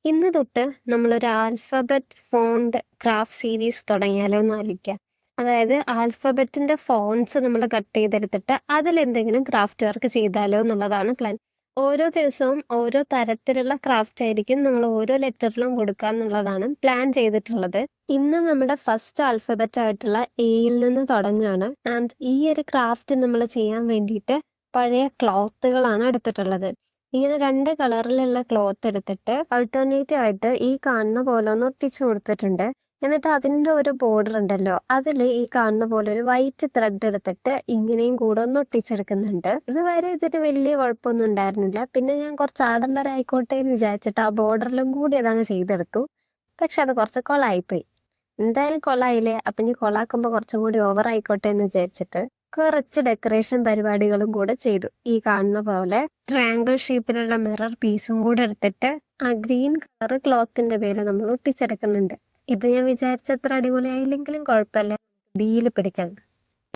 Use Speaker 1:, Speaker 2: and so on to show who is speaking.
Speaker 1: ഇന്ന് തൊട്ട് നമ്മളൊരു ആൽഫബറ്റ് ഫോണ്ട് ക്രാഫ്റ്റ് സീരീസ് തുടങ്ങിയാലോ എന്ന് ആലോചിക്കാം. അതായത് ആൽഫബറ്റിന്റെ ഫോൺസ് നമ്മൾ കട്ട് ചെയ്തെടുത്തിട്ട് അതിലെന്തെങ്കിലും ക്രാഫ്റ്റ് വർക്ക് ചെയ്താലോ എന്നുള്ളതാണ് പ്ലാൻ. ഓരോ ദിവസവും ഓരോ തരത്തിലുള്ള ക്രാഫ്റ്റ് ആയിരിക്കും നമ്മൾ ഓരോ ലെറ്ററിലും കൊടുക്കുക എന്നുള്ളതാണ് പ്ലാൻ ചെയ്തിട്ടുള്ളത്. ഇന്ന് നമ്മുടെ ഫസ്റ്റ് ആൽഫബറ്റ് ആയിട്ടുള്ള എയിൽ നിന്ന് തുടങ്ങുകയാണ്. ആൻഡ് ഈ ഒരു ക്രാഫ്റ്റ് നമ്മൾ ചെയ്യാൻ വേണ്ടിയിട്ട് പഴയ ക്ലോത്തുകളാണ് എടുത്തിട്ടുള്ളത്. ഇങ്ങനെ 2 കളറിലുള്ള ക്ലോത്ത് എടുത്തിട്ട് ആൾട്ടർനേറ്റീവ് ആയിട്ട് ഈ കാണുന്ന പോലെ ഒന്ന് ഒട്ടിച്ചു കൊടുത്തിട്ടുണ്ട്. എന്നിട്ട് അതിൻ്റെ ഒരു ബോർഡർ ഉണ്ടല്ലോ, അതിൽ ഈ കാണുന്ന പോലെ ഒരു വൈറ്റ് ത്രെഡ് എടുത്തിട്ട് ഇങ്ങനെയും കൂടെ ഒന്ന് ഒട്ടിച്ചെടുക്കുന്നുണ്ട്. ഇതുവരെ ഇതിന് വലിയ കുഴപ്പമൊന്നും ഉണ്ടായിരുന്നില്ല. പിന്നെ ഞാൻ കുറച്ച് ആഡംബരമായിക്കോട്ടെ എന്ന് വിചാരിച്ചിട്ട് ആ ബോർഡറിലും കൂടി ഇതങ്ങ് ചെയ്തെടുത്തു. പക്ഷെ അത് കുറച്ച് കൊളായിപ്പോയി. എന്തായാലും കൊളായില്ലേ, അപ്പം ഇനി കൊളാക്കുമ്പോൾ കുറച്ചും കൂടി ഓവർ ആയിക്കോട്ടെ എന്ന് വിചാരിച്ചിട്ട് കുറച്ച് ഡെക്കറേഷൻ പരിപാടികളും കൂടെ ചെയ്തു. ഈ കാണുന്ന പോലെ ട്രയാങ്കിൾ ഷേപ്പിലുള്ള മിറർ പീസും കൂടെ എടുത്തിട്ട് ആ ഗ്രീൻ കളർ ക്ലോത്തിന്റെ പേര് നമ്മൾ ഒട്ടിച്ചെടുക്കുന്നുണ്ട്. ഇത് ഞാൻ വിചാരിച്ചത്ര അടിപൊളിയായില്ലെങ്കിലും കുഴപ്പമില്ല, ഡീല് പിടിക്കണം.